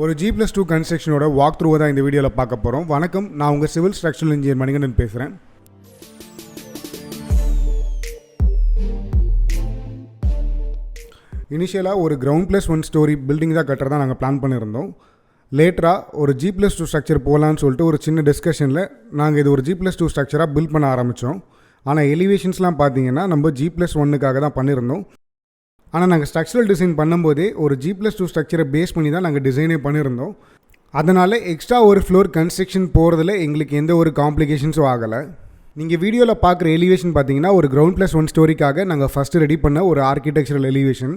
ஒரு G+2 கன்ஸ்ட்ரக்ஷனோட walk த்ரூவை தான் இந்த வீடியோவில் பார்க்க போகிறோம். வணக்கம், நான் உங்கள் சிவில் ஸ்ட்ரக்சரல் இன்ஜினியர் மணிகண்டன் பேசுகிறேன். இனிஷியலாக ஒரு கிரவுண்ட் ப்ளஸ் 1 ஸ்டோரி பில்டிங் தான் கட்டுறதா நாங்கள் பிளான் பண்ணியிருந்தோம். லேட்டராக ஒரு G+2 ஸ்ட்ரக்சர் போகலான்னு சொல்லிட்டு ஒரு சின்ன டிஸ்கஷனில் நாங்கள் இது ஒரு G+2 ஸ்ட்ரக்சராக பில்ட் பண்ண ஆரம்பித்தோம். ஆனால் எலிவேஷன்ஸ்லாம் பார்த்தீங்கன்னா நம்ம G+1க்காக தான் பண்ணியிருந்தோம். ஆனால் நாங்கள் ஸ்ட்ரக்சரல் டிசைன் பண்ணும்போதே ஒரு G+2 ஸ்ட்ரக்சரை பேஸ் பண்ணி தான் நாங்கள் டிசைனே பண்ணியிருந்தோம். அதனால் எக்ஸ்ட்ரா ஒரு ஃப்ளோர் கன்ஸ்ட்ரக்ஷன் போகிறதுல எங்களுக்கு எந்த ஒரு காம்ப்ளிகேஷன்ஸும் ஆகலை. நீங்கள் வீடியோவில் பார்க்குற எலிவேஷன் பார்த்தீங்கன்னா ஒரு கிரவுண்ட் ப்ளஸ் 1 ஸ்டோரிக்காக நாங்கள் ஃபஸ்ட்டு ரெடி பண்ண ஒரு ஆர்கிடெக்சரல் எலிவேஷன்.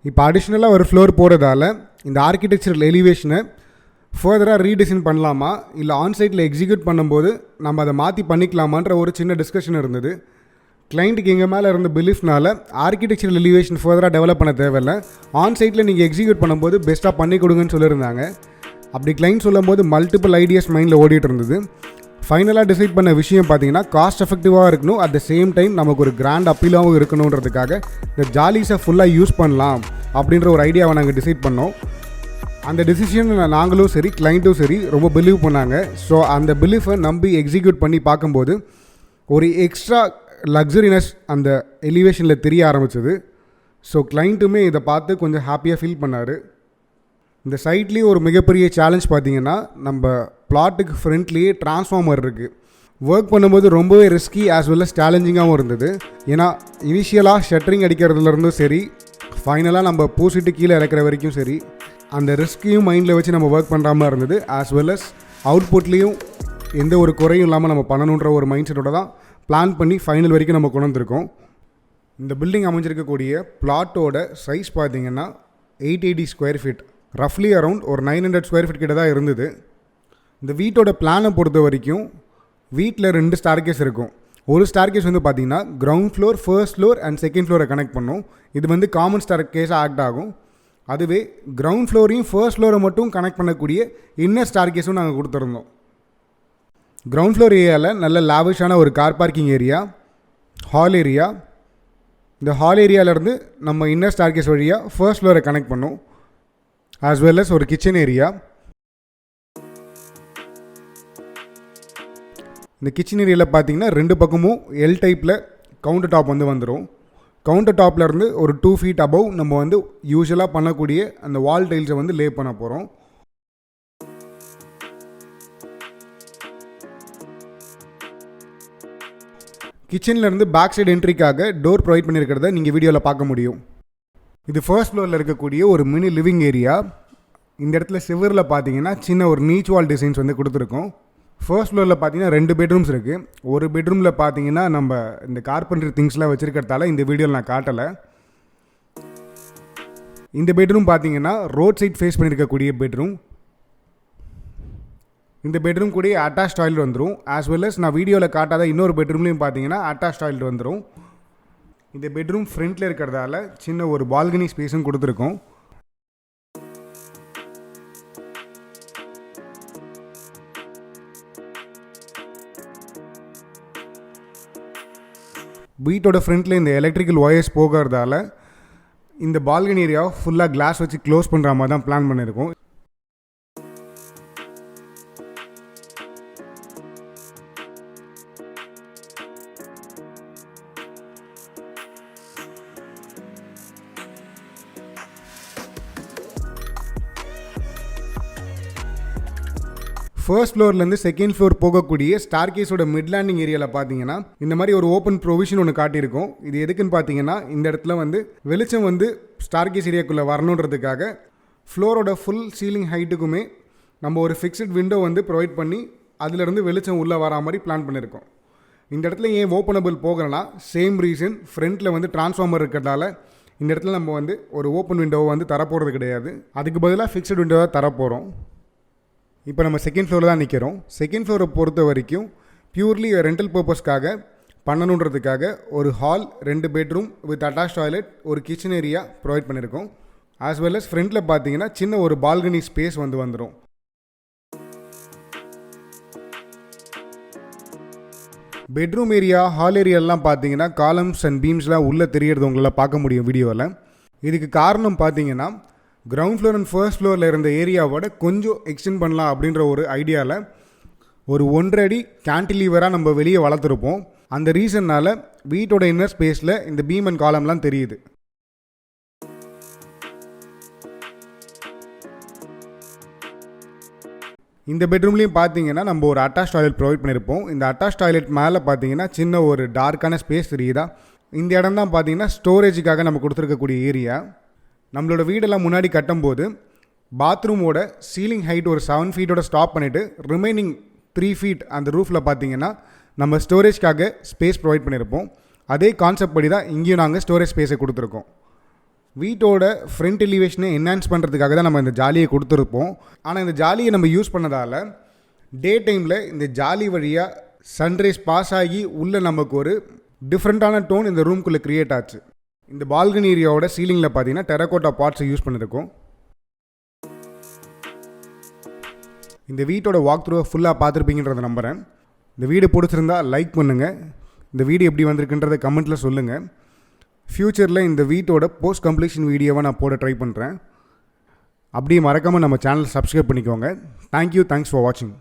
இப்போ அடிஷ்னலாக ஒரு ஃப்ளோர் போகிறதால இந்த ஆர்கிடெக்சரல் எலிவேஷனை ஃபர்தராக ரீடிசைன் பண்ணலாமா இல்லை ஆன்சைட்டில் எக்ஸிக்யூட் பண்ணும்போது நம்ம அதை மாற்றி பண்ணிக்கலாமான்ற ஒரு சின்ன டிஸ்கஷன் இருந்தது. கிளைண்ட்டுக்கு எங்கள் மேலே இருந்த பிலீஃப்னால ஆர்கிடெக்சரல் எலிவேஷன் ஃபர்தராக டெவலப் பண்ண தேவையில்லை, ஆன்சைட்டில் நீங்கள் எக்ஸிக்யூட் பண்ணும்போது பெஸ்ட்டாக பண்ணி கொடுங்கன்னு சொல்லியிருந்தாங்க. அப்படி கிளைண்ட் சொல்லும்போது மல்டிபிள் ஐடியாஸ் மைண்டில் ஓடிட்டு இருந்தது. ஃபைனலாக டிசைட் பண்ண விஷயம் பார்த்தீங்கன்னா காஸ்ட் எஃபெக்டிவாக இருக்கணும், அட் த சேம் டைம் நமக்கு ஒரு கிராண்ட் அப்பீலாகவும் இருக்கணுன்றதுக்காக இந்த ஜாலிஸை ஃபுல்லாக யூஸ் பண்ணலாம் அப்படின்ற ஒரு ஐடியாவை நாங்கள் டிசைட் பண்ணோம். அந்த டிசிஷன் நாங்களும் சரி கிளைண்ட்டும் சரி ரொம்ப பிலீவ் பண்ணாங்க. ஸோ அந்த பிலீஃபை நம்பி எக்ஸிக்யூட் பண்ணி பார்க்கும்போது ஒரு எக்ஸ்ட்ரா லக்ஸரினஸ் அந்த எலிவேஷனில் தெரிய ஆரம்பிச்சது. ஸோ கிளைண்ட்டுமே இதை பார்த்து கொஞ்சம் ஹாப்பியாக ஃபீல் பண்ணார். இந்த சைட்லேயும் ஒரு மிகப்பெரிய சேலஞ்ச் பார்த்திங்கன்னா நம்ம பிளாட்டுக்கு ஃப்ரண்ட்லேயே டிரான்ஸ்ஃபார்மர் இருக்குது. ஒர்க் பண்ணும்போது ரொம்பவே ரிஸ்கி ஆஸ் வெல் அஸ் சேலஞ்சிங்காகவும் இருந்தது. ஏன்னா இனிஷியலாக ஷட்டரிங் அடிக்கிறதுலேருந்தும் சரி, ஃபைனலாக நம்ம பூசிட்டு கீழே இறக்குற வரைக்கும் சரி, அந்த ரிஸ்க்கையும் மைண்டில் வச்சு நம்ம ஒர்க் பண்ணுறாமல் இருந்தது. ஆஸ் வெல் அஸ் அவுட்புட்லேயும் எந்த ஒரு குறையும் இல்லாமல் நம்ம பண்ணணுன்ற ஒரு மைண்ட் செட்டோட தான் பிளான் பண்ணி ஃபைனல் வரைக்கும் நம்ம கொண்டு வந்திருக்கோம். இந்த பில்டிங் அமைஞ்சிருக்கக்கூடிய பிளாட்டோட சைஸ் பார்த்திங்கன்னா 880 ஸ்கொயர் ஃபீட், ரஃப்லி அரவுண்ட் ஒரு 900 ஸ்கொயர் ஃபீட் கிட்ட தான் இருந்தது. இந்த வீட்டோட பிளானை பொறுத்த வரைக்கும் வீட்டில் 2 ஸ்டார்கேஸ் இருக்கும். ஒரு ஸ்டார்கேஸ் வந்து பார்த்திங்கன்னா ground floor, first floor and second ஃப்ளோரை கனெக்ட் பண்ணும். இது வந்து காமன் ஸ்டார்கேஸாக ஆக்ட் ஆகும். அதுவே கிரவுண்ட் ஃப்ளோரையும் ஃபர்ஸ்ட் ஃப்ளோரை மட்டும் கனெக்ட் பண்ணக்கூடிய இன்னர் ஸ்டார்கேஸும் நாங்கள் கொடுத்துருந்தோம். கிரவுண்ட் ஃப்ளோர் ஏரியாவில் நல்ல லாவிஷான ஒரு car parking area, hall area. இந்த ஹால் ஏரியாவிலேருந்து நம்ம இன்னர் ஸ்டார்கேஸ் வழியாக ஃபர்ஸ்ட் ஃப்ளோரை கனெக்ட் பண்ணோம். ஆஸ் வெல் அஸ் ஒரு கிச்சன் ஏரியா. இந்த கிச்சன் ஏரியாவில் பார்த்தீங்கன்னா 2 பக்கமும் எல் டைப்பில் கவுண்டர் டாப் வந்துடும். கவுண்டர் டாப்லேருந்து ஒரு 2 ஃபீட் அபவ் நம்ம வந்து யூஸ்வலாக பண்ணக்கூடிய அந்த வால் டைல்ஸை வந்து லே பண்ண போகிறோம். கிச்சன்லேருந்து பேக் சைடு என்ட்ரிக்காக டோர் ப்ரொவைட் பண்ணியிருக்கிறத நீங்கள் வீடியோவில் பார்க்க முடியும். இது ஃபர்ஸ்ட் ஃப்ளோரில் இருக்கக்கூடிய ஒரு மினி லிவிங் ஏரியா. இந்த இடத்துல சிவரில் பார்த்தீங்கன்னா சின்ன ஒரு நீச் வால் டிசைன்ஸ் வந்து கொடுத்துருக்கோம். ஃபர்ஸ்ட் ஃப்ளோரில் பார்த்தீங்கன்னா 2 பெட்ரூம்ஸ் இருக்குது. ஒரு பெட்ரூமில் பார்த்தீங்கன்னா நம்ம இந்த கார்பென்ட்ரி திங்ஸ்லாம் வச்சுருக்கிறதால இந்த வீடியோவில் நான் காட்டலை. இந்த பெட்ரூம் பார்த்தீங்கன்னா ரோட் சைட் ஃபேஸ் பண்ணியிருக்கக்கூடிய பெட்ரூம். இந்த பெட்ரூம் கூட அட்டாச் டாய்லெட் வந்துடும். ஆஸ் வெல் அஸ் நான் வீடியோவில் காட்டாத இன்னொரு பெட்ரூம்லேயும் பார்த்தீங்கன்னா அட்டாச் டாய்லெட் வந்துடும். இந்த பெட்ரூம் ஃப்ரண்ட்டில் இருக்கிறதால சின்ன ஒரு பால்கனி ஸ்பேஸும் கொடுத்துருக்கோம். வீட்டோட ஃப்ரண்ட்டில் இந்த எலக்ட்ரிக்கல் ஒயர்ஸ் போகிறதால இந்த பால்கனி ஏரியாவை ஃபுல்லாக கிளாஸ் வச்சு க்ளோஸ் பண்ணுற மாதிரி தான் பிளான் பண்ணியிருக்கோம். ஃபர்ஸ்ட் ஃப்ளோர்லேருந்து செகண்ட் ஃப்ளோர் போகக்கூடிய ஸ்டார்கேஸோட மிட் லேண்டிங் ஏரியாவில் பார்த்தீங்கன்னா இந்த மாதிரி ஒரு ஓப்பன் ப்ரொவிஷன் ஒன்று காட்டியிருக்கோம். இது எதுக்குன்னு பார்த்தீங்கன்னா இந்த இடத்துல வந்து வெளிச்சம் வந்து ஸ்டார்கேஸ் ஏரியாக்குள்ளே வரணுன்றதுக்காக ஃப்ளோரோட ஃபுல் சீலிங் ஹைட்டுக்குமே நம்ம ஒரு ஃபிக்ஸ்ட் விண்டோ வந்து ப்ரொவைட் பண்ணி அதிலிருந்து வெளிச்சம் உள்ளே வரா மாதிரி பிளான் பண்ணியிருக்கோம். இந்த இடத்துல ஏன் ஓப்பனபிள் போகலன்னா சேம் ரீசன், ஃப்ரண்ட்டில் வந்து டிரான்ஸ்ஃபார்மர் இருக்கிறதால இந்த இடத்துல நம்ம வந்து ஒரு ஓப்பன் விண்டோவை வந்து தரப்போகிறது கிடையாது. அதுக்கு பதிலாக ஃபிக்ஸ்ட் விண்டோவை தரப்போகிறோம். இப்போ நம்ம செகண்ட் ஃப்ளோரில் தான் நிற்கிறோம். செகண்ட் ஃப்ளோரை பொறுத்த வரைக்கும் பியூர்லி ரெண்டல் பர்பஸ்க்காக பண்ணணுன்றதுக்காக ஒரு hall, 2 bedroom with attach toilet, ஒரு கிச்சன் ஏரியா ப்ரொவைட் பண்ணியிருக்கோம். ஆஸ் வெல் அஸ் ஃப்ரண்ட்டில் பார்த்தீங்கன்னா சின்ன ஒரு பால்கனி ஸ்பேஸ் வந்துடும். பெட்ரூம் ஏரியா, ஹால் ஏரியாலாம் பார்த்தீங்கன்னா காலம்ஸ் அண்ட் பீம்ஸ்லாம் உள்ளே தெரியறது உங்களால் பார்க்க முடியும் வீடியோவில். இதுக்கு காரணம் பார்த்தீங்கன்னா கிரவுண்ட் ஃப்ளோர் அண்ட் ஃபர்ஸ்ட் ஃப்ளோரில் இருந்த ஏரியாவோட கொஞ்சம் எக்ஸ்டெண்ட் பண்ணலாம் அப்படின்ற ஒரு ஐடியாவில் ஒரு 1.5 அடி கேன்டிலீவராக நம்ம வெளியே வளர்த்துருப்போம். அந்த ரீசன்னால் வீட்டோட இன்னர் ஸ்பேஸில் இந்த பீம் அண்ட் காலம்லாம் தெரியுது. இந்த பெட்ரூம்லேயும் பார்த்தீங்கன்னா நம்ம ஒரு அட்டாச் டாய்லெட் ப்ரொவைட் பண்ணியிருப்போம். இந்த அட்டாச் டாய்லெட் மேலே பார்த்தீங்கன்னா சின்ன ஒரு டார்க்கான ஸ்பேஸ் தெரியுதா. இந்த இடம் தான் பார்த்தீங்கன்னா ஸ்டோரேஜுக்காக நம்ம கொடுத்துருக்கக்கூடிய ஏரியா. நம்மளோட வீடெல்லாம் முன்னாடி கட்டும்போது பாத்ரூமோட சீலிங் ஹைட் ஒரு 7 ஃபீட்டோட ஸ்டாப் பண்ணிவிட்டு ரிமைனிங் 3 ஃபீட் அந்த ரூஃபில் பார்த்தீங்கன்னா நம்ம ஸ்டோரேஜ்க்காக ஸ்பேஸ் ப்ரொவைட் பண்ணியிருப்போம். அதே கான்செப்ட் படி தான் இங்கேயும் நாங்கள் ஸ்டோரேஜ் ஸ்பேஸை கொடுத்துருக்கோம். வீட்டோட ஃப்ரண்ட் எலிவேஷனை என்ஹான்ஸ் பண்ணுறதுக்காக தான் நம்ம இந்த ஜாலியை கொடுத்துருப்போம். ஆனால் இந்த ஜாலியை நம்ம யூஸ் பண்ணதால் டே டைமில் இந்த ஜாலி வழியாக சன்ரைஸ் பாஸ் ஆகி உள்ளே நமக்கு ஒரு டிஃப்ரெண்ட்டான டோன் இந்த ரூம்குள்ளே க்ரியேட் ஆச்சு. இந்த பால்கனி ஏரியாவோட சீலிங்கில் பார்த்தீங்கன்னா டெரகோட்டா பாட்ஸை யூஸ் பண்ணியிருக்கோம். இந்த வீட்டோட வாக் த்ரூவை ஃபுல்லாக பார்த்துருப்பீங்கன்றதை நம்புகிறேன். இந்த வீடு பிடிச்சிருந்தா லைக் பண்ணுங்கள். இந்த வீடு எப்படி வந்திருக்குன்றதை கமெண்ட்டில் சொல்லுங்கள். ஃப்யூச்சரில் இந்த வீட்டோட போஸ்ட் கம்ப்ளீஷன் வீடியோவை நான் போட ட்ரை பண்ணுறேன். அப்படியே மறக்காமல் நம்ம சேனல் சப்ஸ்கிரைப் பண்ணிக்கோங்க. தேங்க்யூ, தேங்க்ஸ் ஃபார் வாட்சிங்.